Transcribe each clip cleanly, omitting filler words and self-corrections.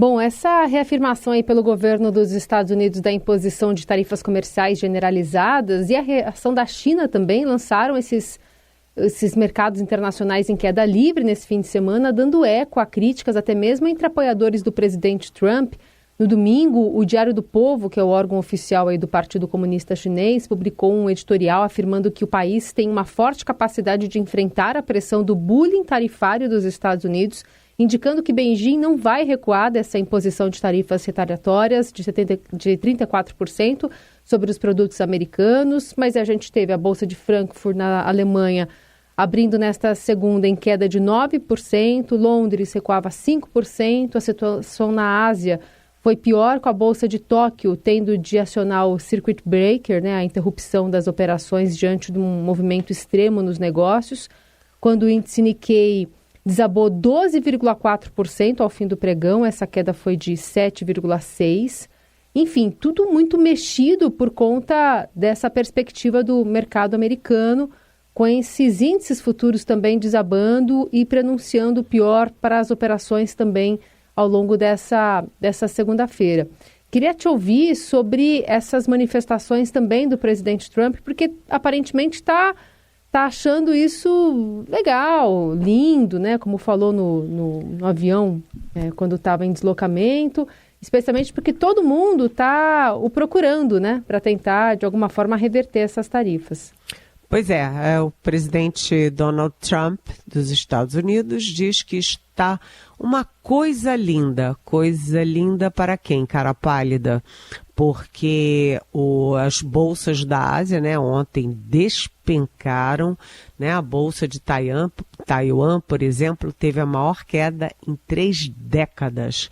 Bom, essa reafirmação aí pelo governo dos Estados Unidos da imposição de tarifas comerciais generalizadas e a reação da China também lançaram esses mercados internacionais em queda livre nesse fim de semana, dando eco a críticas até mesmo entre apoiadores do presidente Trump. No domingo, o Diário do Povo, que é o órgão oficial aí do Partido Comunista Chinês, publicou um editorial afirmando que o país tem uma forte capacidade de enfrentar a pressão do bullying tarifário dos Estados Unidos, indicando que Beijing não vai recuar dessa imposição de tarifas retaliatórias de 34% sobre os produtos americanos. Mas a gente teve a Bolsa de Frankfurt na Alemanha abrindo nesta segunda em queda de 9%, Londres recuava 5%, a situação na Ásia foi pior, com a Bolsa de Tóquio tendo de acionar o circuit breaker, a interrupção das operações diante de um movimento extremo nos negócios, quando o índice Nikkei desabou 12,4% ao fim do pregão, essa queda foi de 7,6%. Enfim, tudo muito mexido por conta dessa perspectiva do mercado americano, com esses índices futuros também desabando e pronunciando o pior para as operações também ao longo dessa segunda-feira. Queria te ouvir sobre essas manifestações também do presidente Trump, porque aparentemente está achando isso legal, lindo, como falou no avião quando estava em deslocamento, especialmente porque todo mundo está o procurando, para tentar, de alguma forma, reverter essas tarifas. Pois é, o presidente Donald Trump dos Estados Unidos diz que está uma coisa linda para quem, cara pálida? Porque as bolsas da Ásia, ontem despencaram, a bolsa de Taiwan, por exemplo, teve a maior queda em 3 décadas.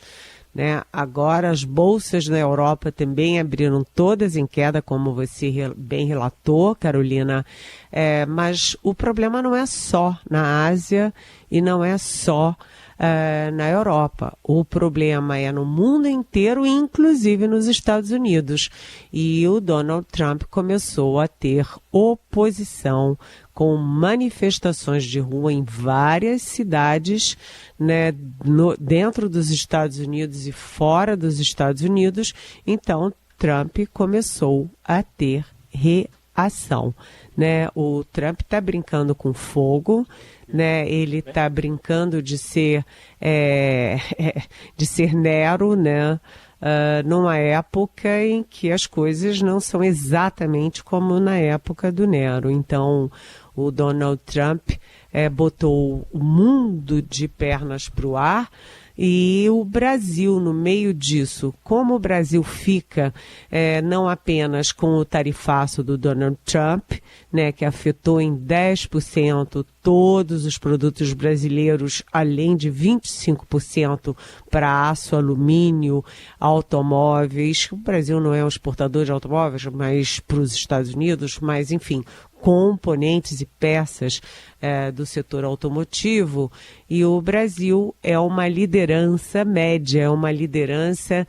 Agora as bolsas na Europa também abriram todas em queda, como você bem relatou, Carolina, mas o problema não é só na Ásia e não é só na Europa. O problema é no mundo inteiro, inclusive nos Estados Unidos. E o Donald Trump começou a ter oposição com manifestações de rua em várias cidades, dentro dos Estados Unidos e fora dos Estados Unidos. Então, Trump começou a ter reação. O Trump está brincando com fogo, ele está brincando de ser Nero, numa época em que as coisas não são exatamente como na época do Nero. Então, o Donald Trump botou o mundo de pernas para o ar. E o Brasil, no meio disso, como o Brasil fica não apenas com o tarifaço do Donald Trump, que afetou em 10% todos os produtos brasileiros, além de 25% para aço, alumínio, automóveis. O Brasil não é um exportador de automóveis, mas para os Estados Unidos, mas enfim, componentes e peças do setor automotivo, e o Brasil é uma liderança média, é uma liderança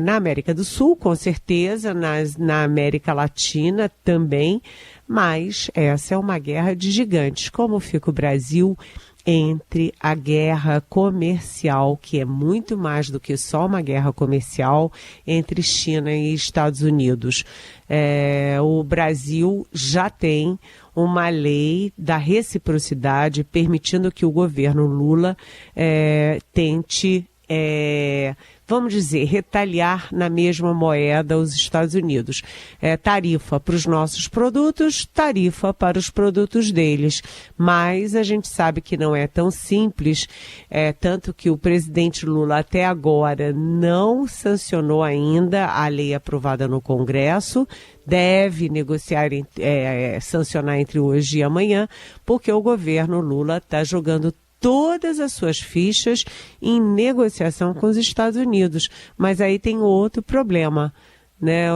na América do Sul, com certeza, na América Latina também, mas essa é uma guerra de gigantes. Como fica o Brasil entre a guerra comercial, que é muito mais do que só uma guerra comercial entre China e Estados Unidos? O Brasil já tem uma lei da reciprocidade permitindo que o governo Lula tente, vamos dizer, retaliar na mesma moeda os Estados Unidos. Tarifa para os nossos produtos, tarifa para os produtos deles. Mas a gente sabe que não é tão simples, tanto que o presidente Lula até agora não sancionou ainda a lei aprovada no Congresso, deve negociar, sancionar entre hoje e amanhã, porque o governo Lula está jogando todas as suas fichas em negociação com os Estados Unidos. Mas aí tem outro problema,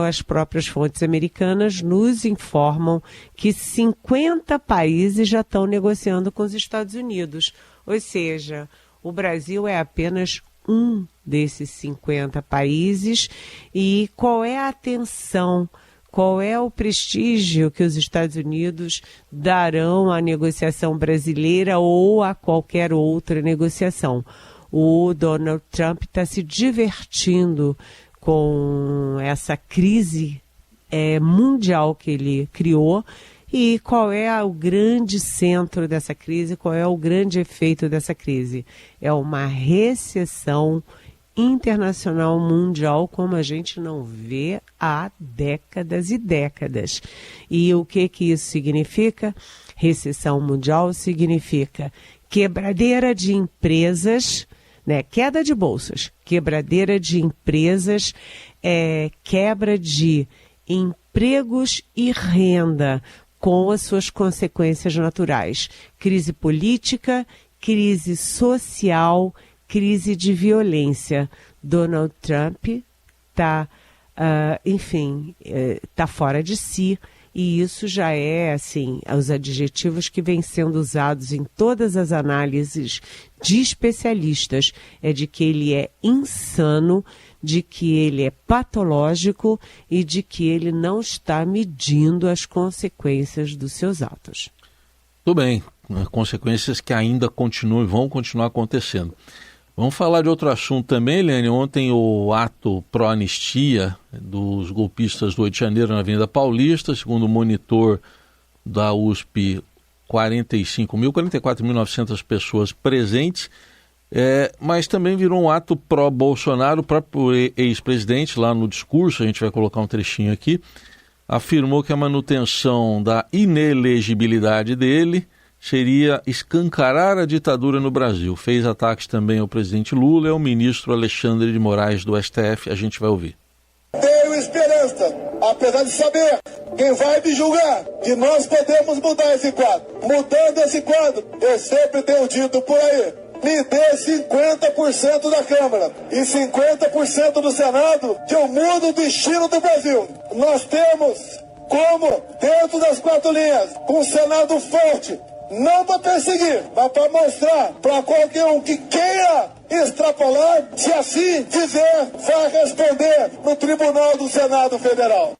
As próprias fontes americanas nos informam que 50 países já estão negociando com os Estados Unidos. Ou seja, o Brasil é apenas um desses 50 países. E qual é a atenção? Qual é o prestígio que os Estados Unidos darão à negociação brasileira ou a qualquer outra negociação? o Donald Trump está se divertindo com essa crise mundial que ele criou. E qual é o grande centro dessa crise? Qual é o grande efeito dessa crise? É uma recessão internacional mundial como a gente não vê há décadas e décadas. E o que isso significa? Recessão mundial significa quebradeira de empresas, né? Queda de bolsas, quebradeira de empresas, quebra de empregos e renda, com as suas consequências naturais. Crise política, crise social, crise de violência. Donald Trump está, está fora de si. E isso já é, assim, os adjetivos que vêm sendo usados em todas as análises de especialistas. É de que ele é insano, de que ele é patológico e de que ele não está medindo as consequências dos seus atos. Tudo bem, consequências que ainda continuam e vão continuar acontecendo. Vamos falar de outro assunto também, Eliane. Ontem o ato pró-anistia dos golpistas do 8 de janeiro na Avenida Paulista, segundo o monitor da USP, 44.900 pessoas presentes, mas também virou um ato pró-Bolsonaro. O próprio ex-presidente, lá no discurso, a gente vai colocar um trechinho aqui, afirmou que a manutenção da inelegibilidade dele seria escancarar a ditadura no Brasil. Fez ataques também ao presidente Lula e ao ministro Alexandre de Moraes do STF. A gente vai ouvir. Tenho esperança, apesar de saber quem vai me julgar, que nós podemos mudar esse quadro. Mudando esse quadro, eu sempre tenho dito por aí, me dê 50% da Câmara e 50% do Senado, que eu mudo o destino do Brasil. Nós temos como, dentro das 4 linhas, com o Senado forte, não para perseguir, mas para mostrar para qualquer um que queira extrapolar, se assim fizer, vai responder no Tribunal do Senado Federal.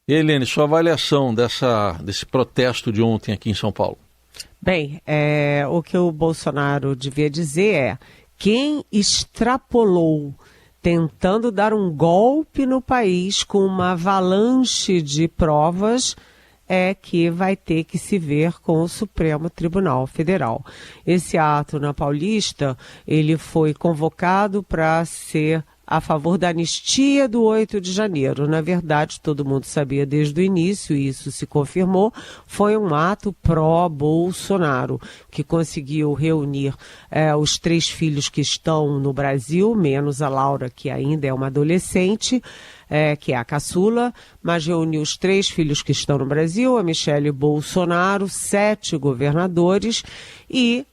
Eliane, sua avaliação desse protesto de ontem aqui em São Paulo? Bem, o que o Bolsonaro devia dizer é: quem extrapolou tentando dar um golpe no país com uma avalanche de provas que vai ter que se ver com o Supremo Tribunal Federal. Esse ato na Paulista, ele foi convocado para ser a favor da anistia do 8 de janeiro. Na verdade, todo mundo sabia desde o início, e isso se confirmou, foi um ato pró-Bolsonaro, que conseguiu reunir os 3 filhos que estão no Brasil, menos a Laura, que ainda é uma adolescente, que é a caçula, mas reuniu os 3 filhos que estão no Brasil, a Michele Bolsonaro, 7 governadores e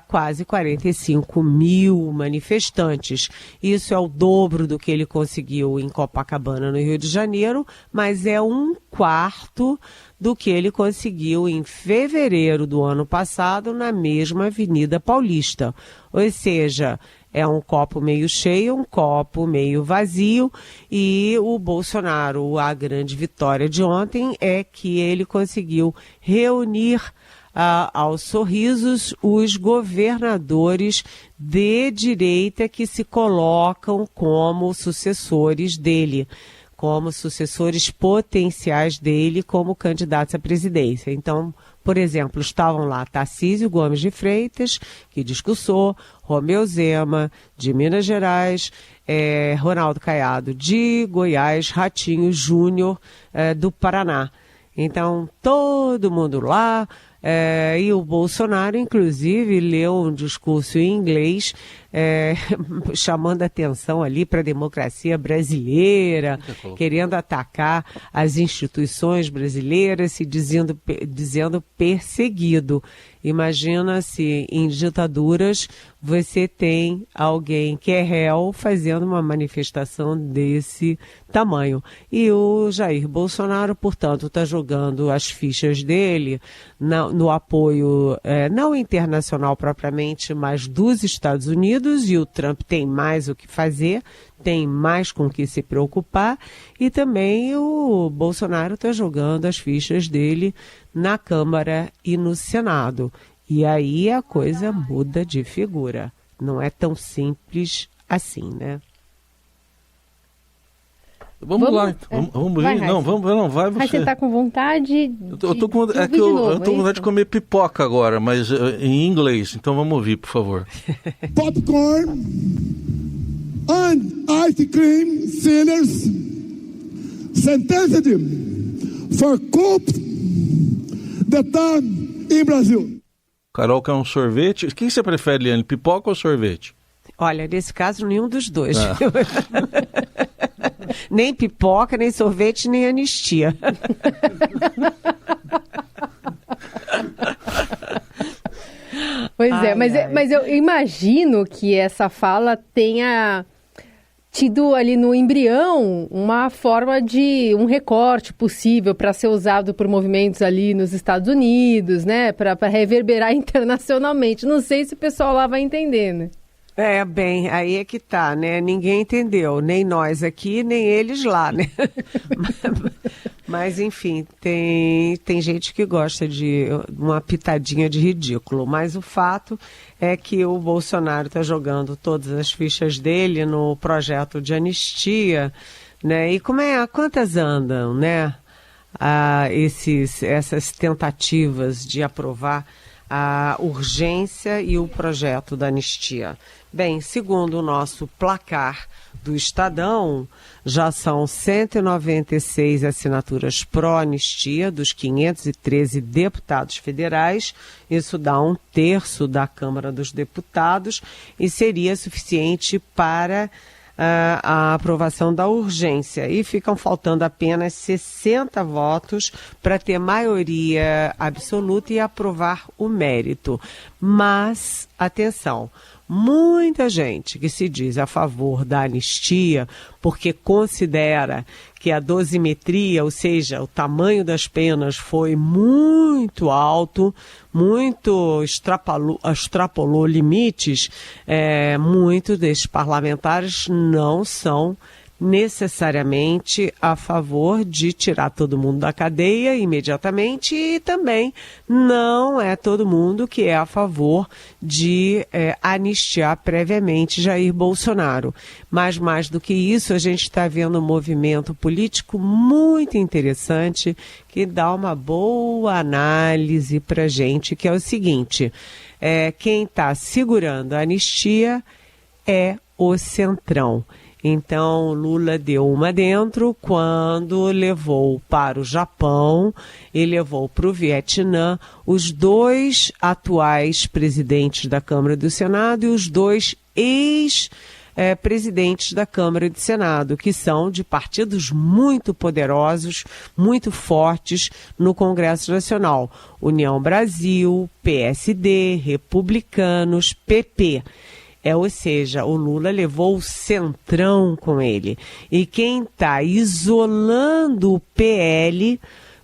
quase 45 mil manifestantes. Isso é o dobro do que ele conseguiu em Copacabana, no Rio de Janeiro, mas é 1/4 do que ele conseguiu em fevereiro do ano passado na mesma Avenida Paulista. Ou seja, é um copo meio cheio, um copo meio vazio, e o Bolsonaro, a grande vitória de ontem é que ele conseguiu reunir aos sorrisos os governadores de direita que se colocam como sucessores dele, como sucessores potenciais dele como candidatos à presidência. Então, por exemplo, estavam lá Tarcísio Gomes de Freitas, que discursou, Romeu Zema, de Minas Gerais, Ronaldo Caiado, de Goiás, Ratinho Júnior, do Paraná. Então, todo mundo lá, e o Bolsonaro, inclusive, leu um discurso em inglês, chamando atenção ali para a democracia brasileira, querendo atacar as instituições brasileiras, se dizendo perseguido. Imagina se em ditaduras você tem alguém que é réu fazendo uma manifestação desse tamanho. E o Jair Bolsonaro, portanto, está jogando as fichas dele no apoio não internacional propriamente, mas dos Estados Unidos, e o Trump tem mais o que fazer, tem mais com o que se preocupar, e também o Bolsonaro está jogando as fichas dele na Câmara e no Senado. E aí a coisa muda de figura. não é tão simples assim, né? Vamos lá, então. Vamos vai, ver. Não, vai você. Você está com vontade Eu tô com vontade de comer pipoca agora, mas em inglês. Então vamos ouvir, por favor. Popcorn and ice cream sellers sentenced for coups that time in Brasil. Carol quer um sorvete. O que você prefere, Liane, pipoca ou sorvete? Olha, nesse caso, nenhum dos dois. Nem pipoca, nem sorvete, nem anistia. Pois é, mas eu imagino que essa fala tenha tido ali no embrião uma forma de um recorte possível para ser usado por movimentos ali nos Estados Unidos, né? Para reverberar internacionalmente. Não sei se o pessoal lá vai entender, né? Bem, aí é que tá, né? Ninguém entendeu, nem nós aqui, nem eles lá, né? Mas, enfim, tem gente que gosta de uma pitadinha de ridículo, mas o fato é que o Bolsonaro está jogando todas as fichas dele no projeto de anistia, né? E quantas andam, né? Essas tentativas de aprovar a urgência e o projeto da anistia. Bem, segundo o nosso placar do Estadão, já são 196 assinaturas pró-anistia dos 513 deputados federais. Isso dá 1/3 da Câmara dos Deputados e seria suficiente para a aprovação da urgência. E ficam faltando apenas 60 votos para ter maioria absoluta e aprovar o mérito. Mas, atenção, muita gente que se diz a favor da anistia porque considera que a dosimetria, ou seja, o tamanho das penas foi muito alto, muito extrapolou limites, muitos desses parlamentares não são necessariamente a favor de tirar todo mundo da cadeia imediatamente e também não é todo mundo que é a favor de anistiar previamente Jair Bolsonaro. Mas mais do que isso, a gente está vendo um movimento político muito interessante que dá uma boa análise para a gente, que é o seguinte, quem está segurando a anistia é o Centrão. Então, Lula deu uma dentro quando levou para o Japão e levou para o Vietnã os dois atuais presidentes da Câmara e do Senado e os dois ex-presidentes da Câmara e do Senado, que são de partidos muito poderosos, muito fortes no Congresso Nacional. União Brasil, PSD, Republicanos, PP. Ou seja, o Lula levou o Centrão com ele. E quem está isolando o PL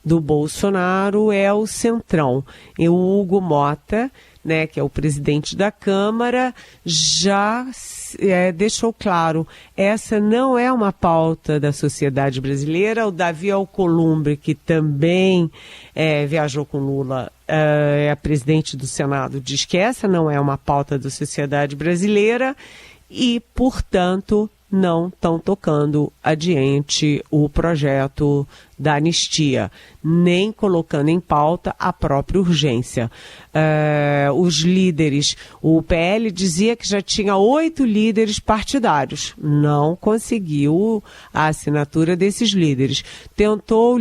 do Bolsonaro é o Centrão. E o Hugo Mota, né, que é o presidente da Câmara, já deixou claro, essa não é uma pauta da sociedade brasileira. O Davi Alcolumbre, que também viajou com Lula, é presidente do Senado, diz que essa não é uma pauta da sociedade brasileira e, portanto, não estão tocando adiante o projeto da anistia, nem colocando em pauta a própria urgência. Os líderes, o PL dizia que já tinha 8 líderes partidários, não conseguiu a assinatura desses líderes. Tentou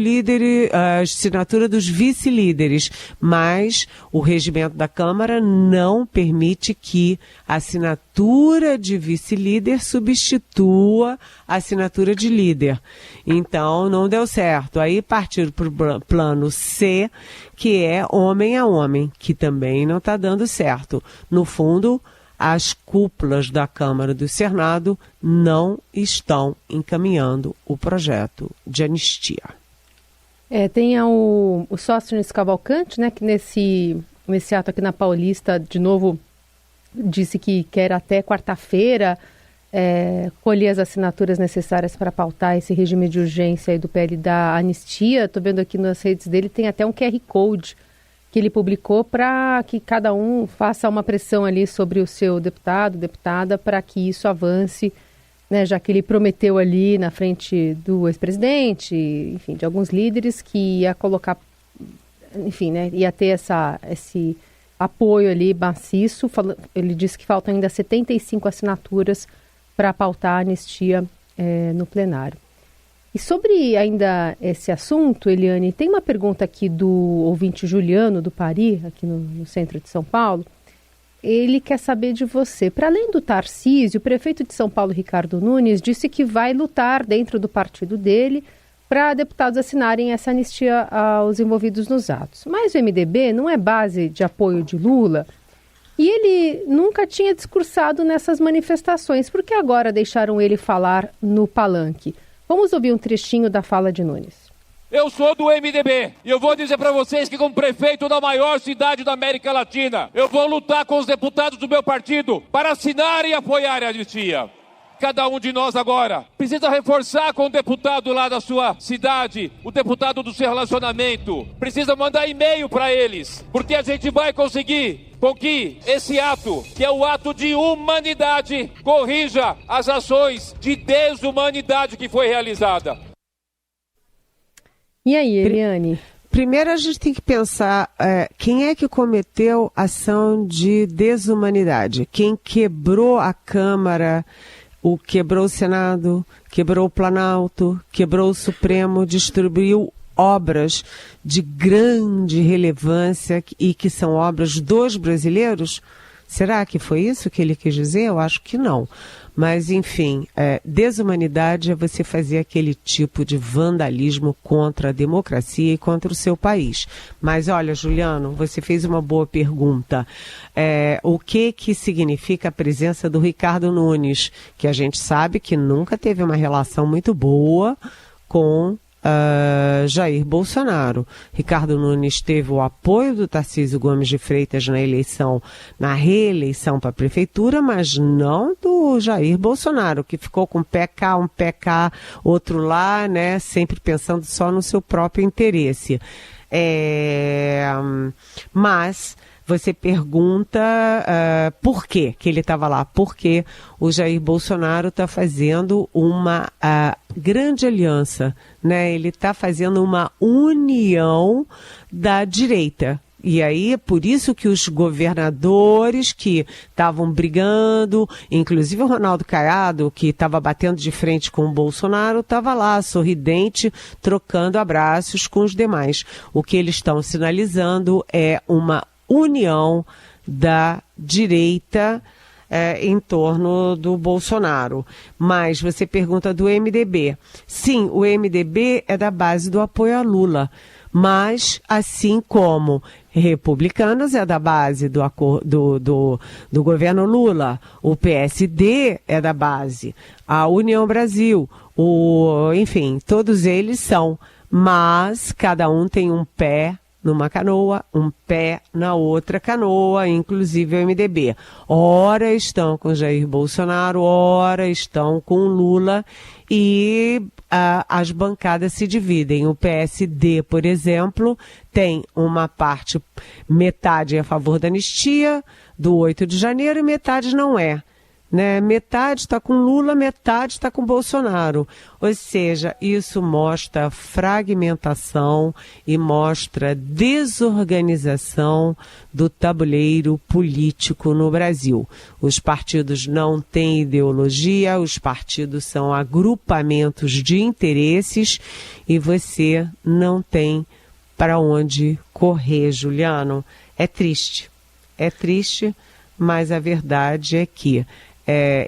a assinatura dos vice-líderes, mas o regimento da Câmara não permite que a assinatura de vice-líder substitua a assinatura de líder. Então, não deu certo. Aí partiram para o plano C, que é homem a homem, que também não está dando certo. No fundo, as cúpulas da Câmara e do Senado não estão encaminhando o projeto de anistia. Tem o Sóstenes Cavalcante, né, que nesse ato aqui na Paulista, de novo, disse que quer até quarta-feira colher as assinaturas necessárias para pautar esse regime de urgência aí do PL da anistia. Estou vendo aqui nas redes dele, tem até um QR Code que ele publicou para que cada um faça uma pressão ali sobre o seu deputado, deputada, para que isso avance, né, já que ele prometeu ali na frente do ex-presidente, enfim, de alguns líderes, que ia colocar, enfim, né, ia ter esse apoio ali maciço. Ele disse que faltam ainda 75 assinaturas para pautar a anistia no plenário. E sobre ainda esse assunto, Eliane, tem uma pergunta aqui do ouvinte Juliano, do Paris, aqui no centro de São Paulo. Ele quer saber de você. Para além do Tarcísio, o prefeito de São Paulo, Ricardo Nunes, disse que vai lutar dentro do partido dele para deputados assinarem essa anistia aos envolvidos nos atos. Mas o MDB não é base de apoio de Lula e ele nunca tinha discursado nessas manifestações. Por que agora deixaram ele falar no palanque? Vamos ouvir um trechinho da fala de Nunes. Eu sou do MDB e eu vou dizer para vocês que, como prefeito da maior cidade da América Latina, eu vou lutar com os deputados do meu partido para assinar e apoiar a anistia. Cada um de nós agora precisa reforçar com o deputado lá da sua cidade, o deputado do seu relacionamento. Precisa mandar e-mail para eles, porque a gente vai conseguir com que esse ato, que é o ato de humanidade, corrija as ações de desumanidade que foi realizada. E aí, Eliane? Primeiro a gente tem que pensar quem é que cometeu ação de desumanidade. Quem quebrou a Câmara, quebrou o Senado, quebrou o Planalto, quebrou o Supremo, distribuiu obras de grande relevância e que são obras dos brasileiros? Será que foi isso que ele quis dizer? Eu acho que não. Mas, enfim, desumanidade é você fazer aquele tipo de vandalismo contra a democracia e contra o seu país. Mas, olha, Juliano, você fez uma boa pergunta. O que significa a presença do Ricardo Nunes? Que a gente sabe que nunca teve uma relação muito boa com Jair Bolsonaro. Ricardo Nunes teve o apoio do Tarcísio Gomes de Freitas na reeleição para a prefeitura, mas não do Jair Bolsonaro, que ficou com um pé cá, outro lá, né, sempre pensando só no seu próprio interesse. Mas você pergunta por que ele estava lá? Porque o Jair Bolsonaro está fazendo uma grande aliança, né? Ele está fazendo uma união da direita. E aí é por isso que os governadores que estavam brigando, inclusive o Ronaldo Caiado, que estava batendo de frente com o Bolsonaro, estava lá, sorridente, trocando abraços com os demais. O que eles estão sinalizando é uma união da direita em torno do Bolsonaro. Mas você pergunta do MDB. Sim, o MDB é da base do apoio a Lula, mas assim como Republicanos é da base do governo Lula, o PSD é da base, a União Brasil, enfim, todos eles são, mas cada um tem um pé numa canoa, um pé na outra canoa, inclusive o MDB. Ora estão com Jair Bolsonaro, ora estão com Lula e as bancadas se dividem. O PSD, por exemplo, tem uma parte, metade é a favor da anistia, do 8 de janeiro, e metade não é. Né? Metade está com Lula, metade está com Bolsonaro. Ou seja, isso mostra fragmentação e mostra desorganização do tabuleiro político no Brasil. Os partidos não têm ideologia, os partidos são agrupamentos de interesses e você não tem para onde correr, Juliano. É triste, mas a verdade é que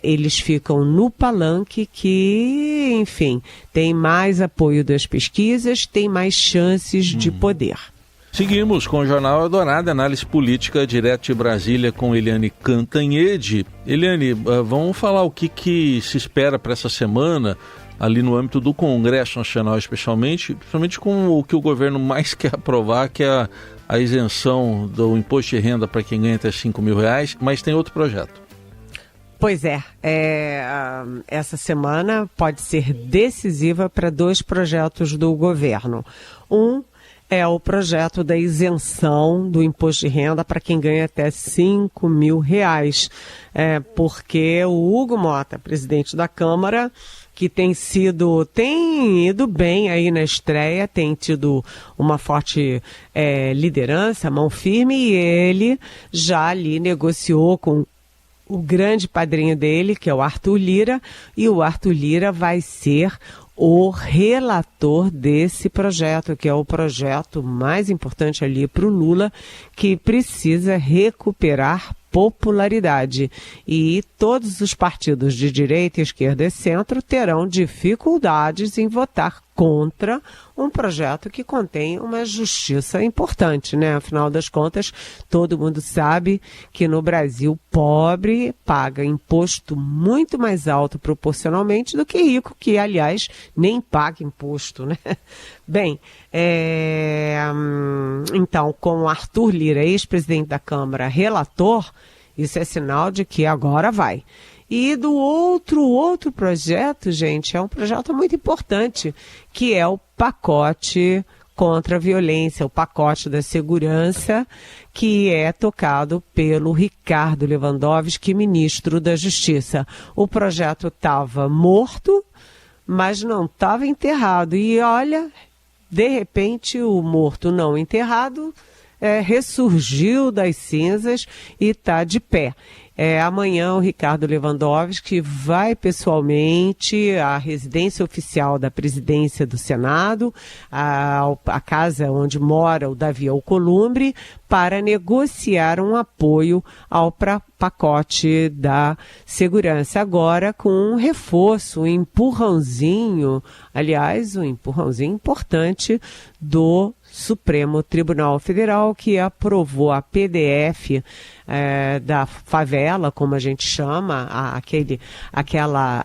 eles ficam no palanque que, enfim, tem mais apoio das pesquisas, tem mais chances de poder. Seguimos com o Jornal Eldorado, análise política direto de Brasília com Eliane Cantanhede. Eliane, vamos falar o que se espera para essa semana ali no âmbito do Congresso Nacional, principalmente com o que o governo mais quer aprovar, que é a isenção do imposto de renda para quem ganha até R$5 mil, mas tem outro projeto. Pois essa semana pode ser decisiva para dois projetos do governo. Um é o projeto da isenção do imposto de renda para quem ganha até R$5 mil. Porque o Hugo Mota, presidente da Câmara, que tem ido bem aí na estreia, tem tido uma forte liderança, mão firme, e ele já ali negociou com o grande padrinho dele, que é o Arthur Lira, e o Arthur Lira vai ser o relator desse projeto, que é o projeto mais importante ali para o Lula, que precisa recuperar popularidade. E todos os partidos de direita, esquerda e centro terão dificuldades em votar contra um projeto que contém uma justiça importante, né? Afinal das contas, todo mundo sabe que no Brasil, pobre paga imposto muito mais alto proporcionalmente do que rico, que, aliás, nem paga imposto, né? Bem, então, com o Arthur Lira, ex-presidente da Câmara, relator, isso é sinal de que agora vai. E do outro projeto, gente, é um projeto muito importante, que é o pacote contra a violência, o pacote da segurança, que é tocado pelo Ricardo Lewandowski, ministro da Justiça. O projeto estava morto, mas não estava enterrado. E olha, de repente, o morto não enterrado ressurgiu das cinzas e está de pé. Amanhã o Ricardo Lewandowski vai pessoalmente à residência oficial da presidência do Senado, a casa onde mora o Davi Alcolumbre, para negociar um apoio ao pacote da segurança. Agora com um reforço, um empurrãozinho, aliás, um empurrãozinho importante do Supremo Tribunal Federal, que aprovou a PDF da favela, como a gente chama, aquela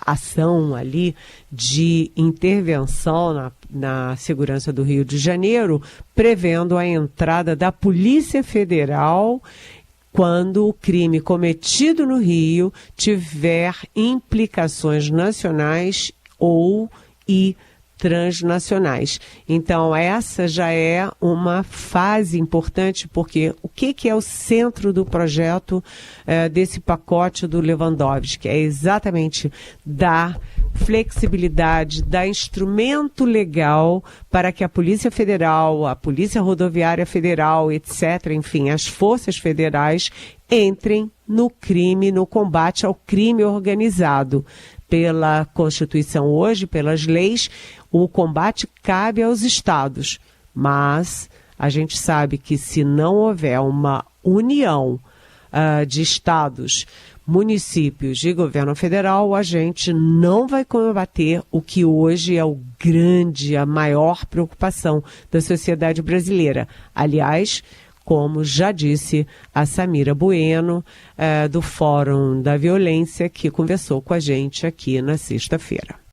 ação ali de intervenção na segurança do Rio de Janeiro, prevendo a entrada da Polícia Federal quando o crime cometido no Rio tiver implicações nacionais e transnacionais. Então, essa já é uma fase importante, porque o que é o centro do projeto desse pacote do Lewandowski? É exatamente dar flexibilidade, dar instrumento legal para que a Polícia Federal, a Polícia Rodoviária Federal, etc., enfim, as forças federais entrem no crime, no combate ao crime organizado. Pela Constituição hoje, pelas leis, o combate cabe aos estados, mas a gente sabe que se não houver uma união de estados, municípios e governo federal, a gente não vai combater o que hoje é a maior preocupação da sociedade brasileira. Aliás, como já disse a Samira Bueno, do Fórum da Violência, que conversou com a gente aqui na sexta-feira.